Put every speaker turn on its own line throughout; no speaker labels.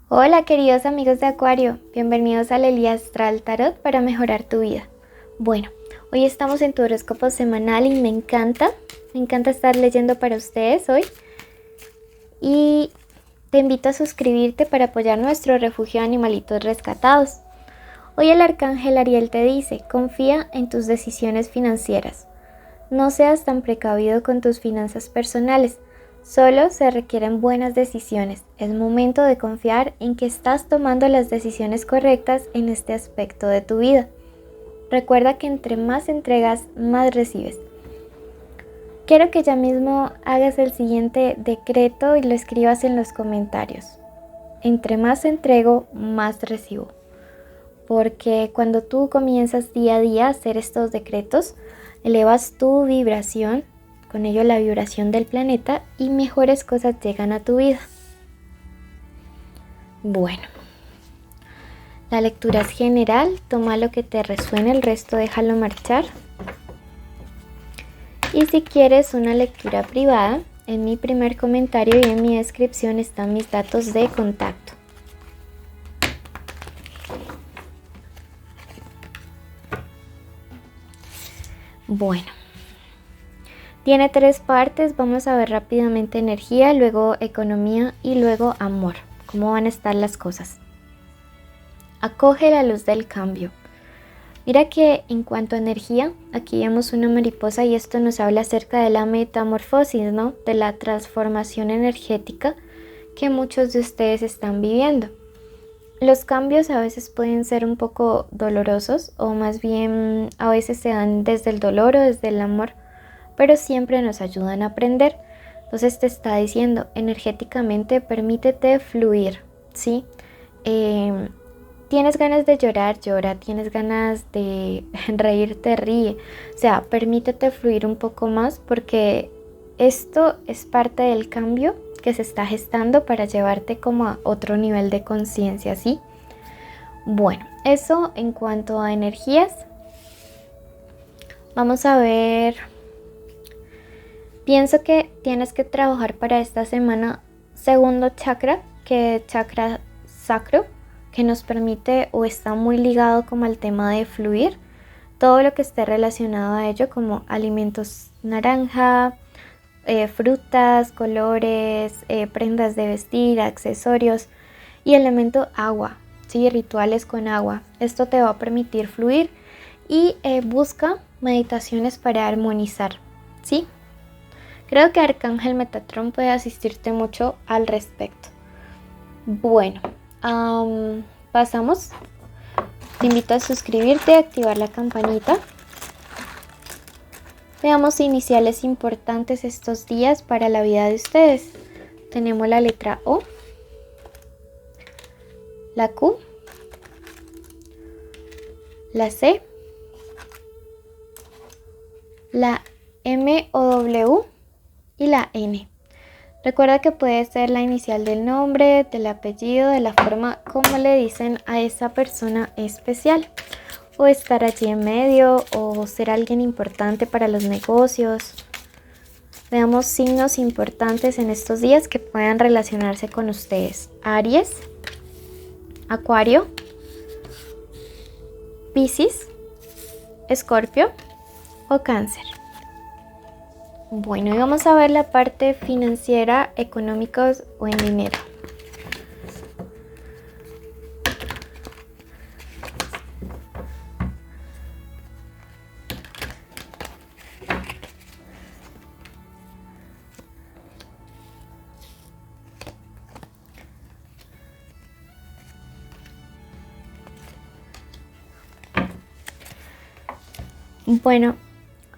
Hola queridos amigos de Acuario, bienvenidos al Elías Astral Tarot para mejorar tu vida. Bueno, hoy estamos en tu horóscopo semanal y me encanta estar leyendo para ustedes hoy. Y te invito a suscribirte para apoyar nuestro refugio de animalitos rescatados. Hoy el arcángel Ariel te dice, confía en tus decisiones financieras. No seas tan precavido con tus finanzas personales. Solo se requieren buenas decisiones. Es momento de confiar en que estás tomando las decisiones correctas en este aspecto de tu vida. Recuerda que entre más entregas, más recibes. Quiero que ya mismo hagas el siguiente decreto y lo escribas en los comentarios. Entre más entrego, más recibo. Porque cuando tú comienzas día a día a hacer estos decretos, elevas tu vibración, con ello la vibración del planeta, y mejores cosas llegan a tu vida. Bueno, la lectura es general, toma lo que te resuene, el resto déjalo marchar. Y si quieres una lectura privada, en mi primer comentario y en mi descripción están mis datos de contacto. Bueno, tiene 3 partes, vamos a ver rápidamente energía, luego economía y luego amor. ¿Cómo van a estar las cosas? Acoge la luz del cambio. Mira que en cuanto a energía, aquí vemos una mariposa y esto nos habla acerca de la metamorfosis, ¿no? De la transformación energética que muchos de ustedes están viviendo. Los cambios a veces pueden ser un poco dolorosos o más bien a veces se dan desde el dolor o desde el amor, pero siempre nos ayudan a aprender. Entonces te está diciendo energéticamente permítete fluir, ¿sí? Tienes ganas de llorar, llora, tienes ganas de reírte, ríe. O sea, permítete fluir un poco más porque esto es parte del cambio que se está gestando para llevarte como a otro nivel de conciencia, ¿sí? Bueno, eso en cuanto a energías. Vamos a ver. Pienso que tienes que trabajar para esta semana segundo chakra, que es chakra sacro, que nos permite o está muy ligado como al tema de fluir. Todo lo que esté relacionado a ello, como alimentos naranja, frutas, colores, prendas de vestir, accesorios y elemento agua, ¿sí? Rituales con agua. Esto te va a permitir fluir y busca meditaciones para armonizar, ¿sí? Creo que Arcángel Metatrón puede asistirte mucho al respecto. Bueno, pasamos. Te invito a suscribirte, a activar la campanita. Veamos iniciales importantes estos días para la vida de ustedes. Tenemos la letra O, la Q, la C, la M o W y la N. Recuerda que puede ser la inicial del nombre, del apellido, de la forma como le dicen a esa persona especial. O estar allí en medio, o ser alguien importante para los negocios. Veamos signos importantes en estos días que puedan relacionarse con ustedes. Aries, Acuario, Piscis, Escorpio o Cáncer. Bueno, y vamos a ver la parte financiera, económicos o en dinero. Bueno,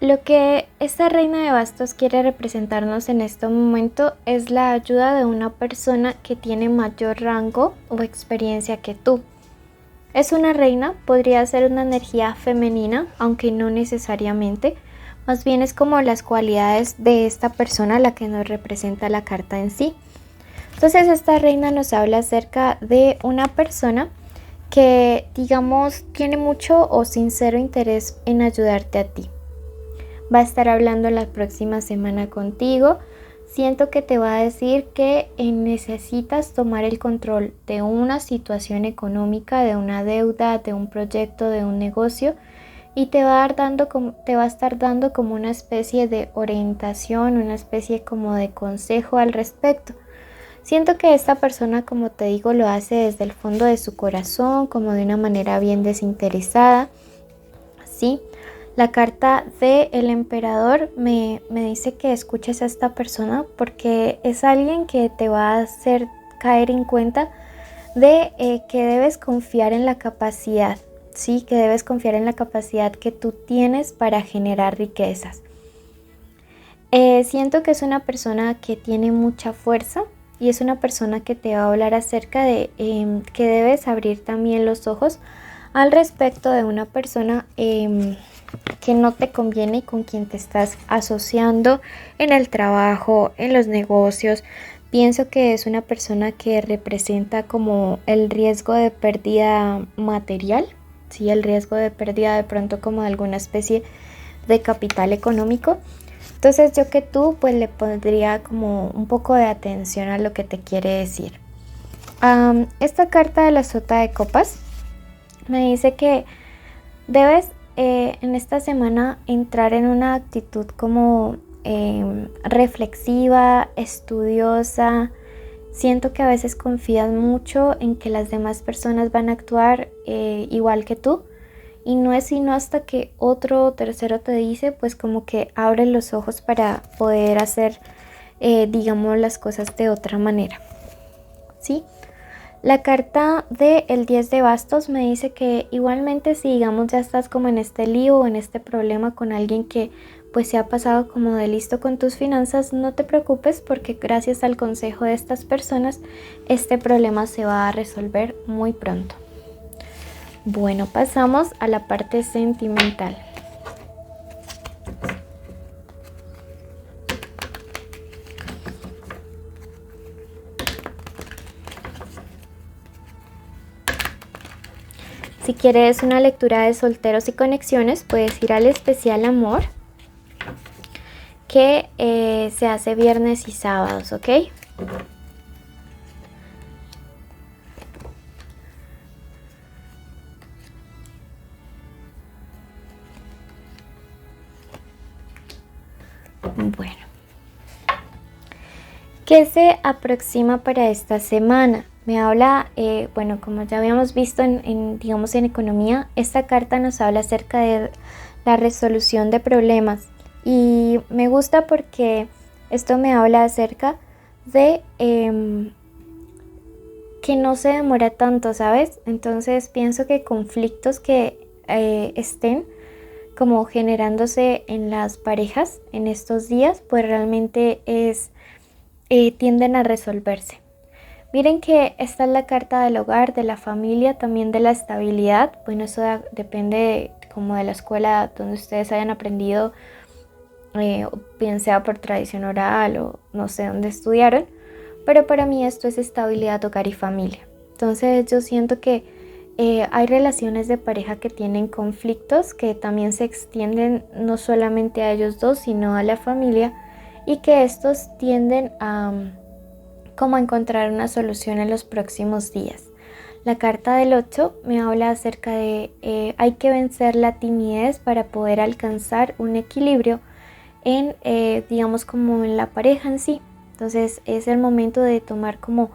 lo que esta reina de bastos quiere representarnos en este momento es la ayuda de una persona que tiene mayor rango o experiencia que tú. Es una reina, podría ser una energía femenina, aunque no necesariamente. Más bien es como las cualidades de esta persona la que nos representa la carta en sí. Entonces esta reina nos habla acerca de una persona que, digamos, tiene mucho o sincero interés en ayudarte a ti. Va a estar hablando la próxima semana contigo, Siento que te va a decir que necesitas tomar el control de una situación económica, de una deuda, de un proyecto, de un negocio, y te va a estar dando como una especie de orientación, una especie como de consejo al respecto. Siento que esta persona, como te digo, lo hace desde el fondo de su corazón, como de una manera bien desinteresada, ¿sí? La carta del emperador me dice que escuches a esta persona porque es alguien que te va a hacer caer en cuenta de que debes confiar en la capacidad, ¿sí? Que debes confiar en la capacidad que tú tienes para generar riquezas. Siento que es una persona que tiene mucha fuerza y es una persona que te va a hablar acerca de que debes abrir también los ojos al respecto de una persona que no te conviene y con quien te estás asociando en el trabajo, en los negocios. Pienso que es una persona que representa como el riesgo de pérdida material, ¿sí? El riesgo de pérdida de pronto como de alguna especie de capital económico. Entonces yo que tú pues le pondría como un poco de atención a lo que te quiere decir. Esta carta de la sota de copas me dice que debes en esta semana entrar en una actitud como reflexiva, estudiosa. Siento que a veces confías mucho en que las demás personas van a actuar igual que tú, y no es sino hasta que otro tercero te dice, pues como que abre los ojos para poder hacer, digamos, las cosas de otra manera, ¿sí? La carta del 10 de bastos me dice que igualmente si digamos ya estás como en este lío o en este problema con alguien que pues se ha pasado como de listo con tus finanzas, no te preocupes porque gracias al consejo de estas personas este problema se va a resolver muy pronto. Bueno, pasamos a la parte sentimental. Si quieres una lectura de solteros y conexiones, puedes ir al especial amor que se hace viernes y sábados, ¿ok? Bueno, ¿qué se aproxima para esta semana? Me habla, bueno, como ya habíamos visto digamos en economía, esta carta nos habla acerca de la resolución de problemas y me gusta porque esto me habla acerca de que no se demora tanto, ¿sabes? Entonces pienso que conflictos que estén como generándose en las parejas en estos días, pues realmente tienden a resolverse. Miren que esta es la carta del hogar, de la familia, también de la estabilidad. Bueno, eso depende como de la escuela donde ustedes hayan aprendido, bien sea por tradición oral o no sé dónde estudiaron. Pero para mí esto es estabilidad, hogar y familia. Entonces yo siento que hay relaciones de pareja que tienen conflictos que también se extienden no solamente a ellos dos, sino a la familia, y que estos tienden a como encontrar una solución en los próximos días. La carta del 8 me habla acerca de hay que vencer la timidez para poder alcanzar un equilibrio en, digamos, como en la pareja en sí. Entonces es el momento de tomar como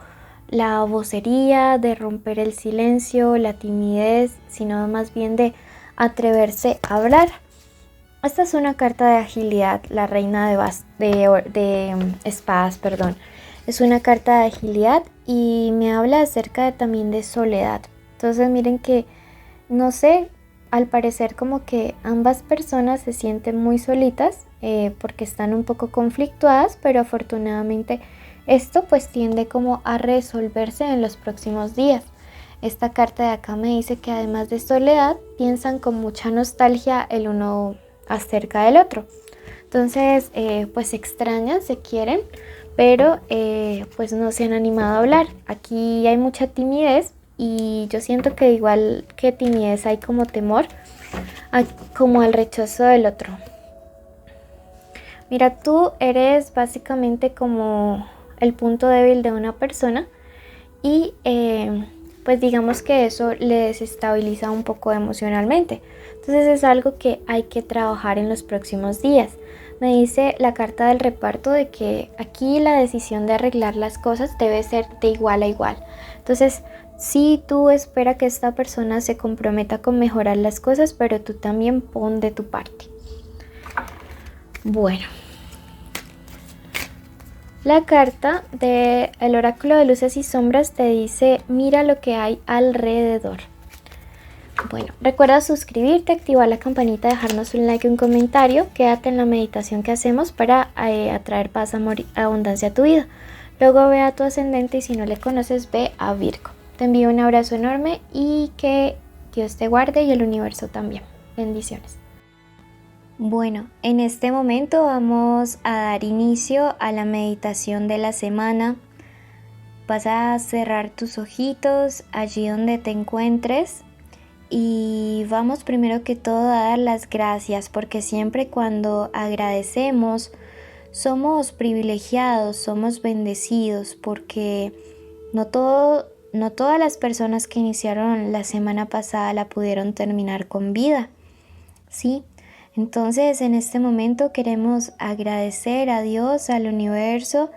la vocería, de romper el silencio, la timidez, sino más bien de atreverse a hablar. Esta es una carta de agilidad, la reina de espadas, perdón. Es una carta de agilidad y me habla acerca también de soledad. Entonces miren que, no sé, al parecer como que ambas personas se sienten muy solitas porque están un poco conflictuadas, pero afortunadamente esto pues tiende como a resolverse en los próximos días. Esta carta de acá me dice que además de soledad, piensan con mucha nostalgia el uno acerca del otro. Entonces pues se extrañan, se quieren, pero pues no se han animado a hablar. Aquí hay mucha timidez y yo siento que igual que timidez hay como temor como al rechazo del otro. Mira, tú eres básicamente como el punto débil de una persona y pues digamos que eso le desestabiliza un poco emocionalmente. Entonces es algo que hay que trabajar en los próximos días. Me dice la carta del reparto de que aquí la decisión de arreglar las cosas debe ser de igual a igual. Entonces, sí, tú espera que esta persona se comprometa con mejorar las cosas, pero tú también pon de tu parte. Bueno, la carta del oráculo de luces y sombras te dice, mira lo que hay alrededor. Bueno, recuerda suscribirte, activar la campanita, dejarnos un like y un comentario. Quédate en la meditación que hacemos para atraer paz, amor y abundancia a tu vida. Luego ve a tu ascendente y si no le conoces, ve a Virgo. Te envío un abrazo enorme y que Dios te guarde y el universo también. Bendiciones. Bueno, en este momento vamos a dar inicio a la meditación de la semana. Vas a cerrar tus ojitos allí donde te encuentres y vamos primero que todo a dar las gracias, porque siempre cuando agradecemos somos privilegiados, somos bendecidos, porque no todas las personas que iniciaron la semana pasada la pudieron terminar con vida, ¿sí? Entonces en este momento queremos agradecer a Dios, al universo,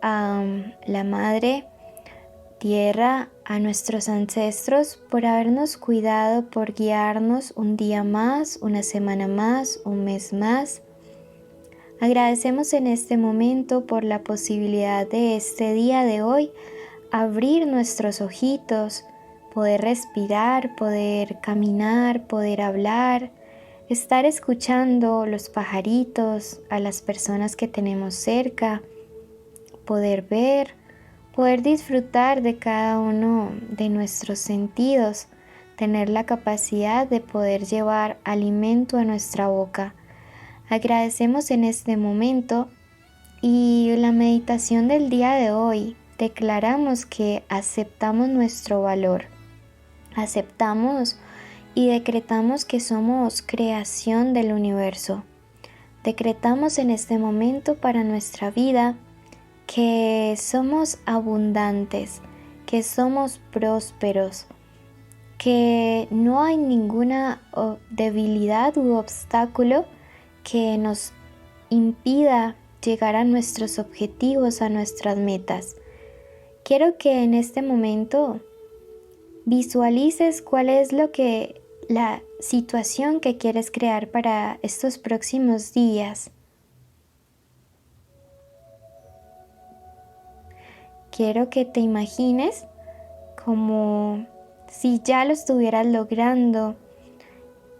a la Madre Tierra, a nuestros ancestros por habernos cuidado, por guiarnos un día más, una semana más, un mes más. Agradecemos en este momento por la posibilidad de este día de hoy abrir nuestros ojitos, poder respirar, poder caminar, poder hablar, estar escuchando los pajaritos, a las personas que tenemos cerca, poder ver, poder disfrutar de cada uno de nuestros sentidos, tener la capacidad de poder llevar alimento a nuestra boca. Agradecemos en este momento y la meditación del día de hoy declaramos que aceptamos nuestro valor, aceptamos y decretamos que somos creación del universo. Decretamos en este momento para nuestra vida que somos abundantes, que somos prósperos, que no hay ninguna debilidad u obstáculo que nos impida llegar a nuestros objetivos, a nuestras metas. Quiero que en este momento visualices cuál es la situación que quieres crear para estos próximos días. Quiero que te imagines como si ya lo estuvieras logrando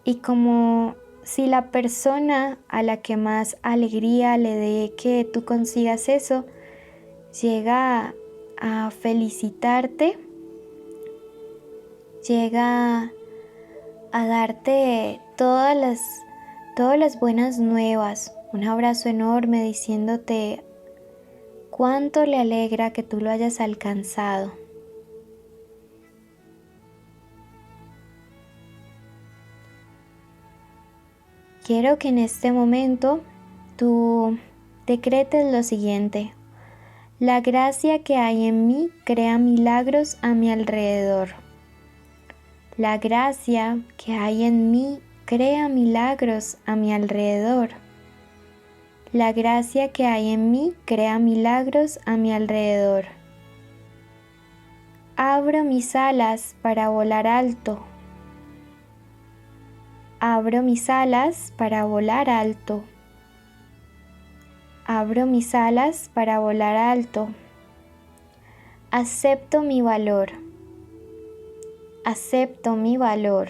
y como si la persona a la que más alegría le dé que tú consigas eso llega a felicitarte, llega a darte todas las buenas nuevas, un abrazo enorme diciéndote cuánto le alegra que tú lo hayas alcanzado. Quiero que en este momento tú decretes lo siguiente: la gracia que hay en mí crea milagros a mi alrededor. La gracia que hay en mí crea milagros a mi alrededor. La gracia que hay en mí crea milagros a mi alrededor. Abro mis alas para volar alto. Abro mis alas para volar alto. Abro mis alas para volar alto. Acepto mi valor. Acepto mi valor.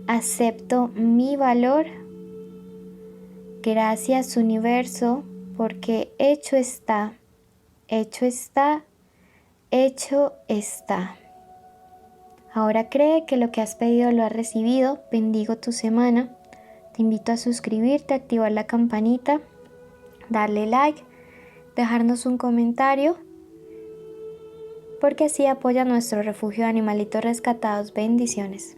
Acepto mi valor. Gracias, universo, porque hecho está, hecho está, hecho está. Ahora cree que lo que has pedido lo has recibido. Bendigo tu semana. Te invito a suscribirte, activar la campanita, darle like, dejarnos un comentario, porque así apoya nuestro refugio de animalitos rescatados. Bendiciones.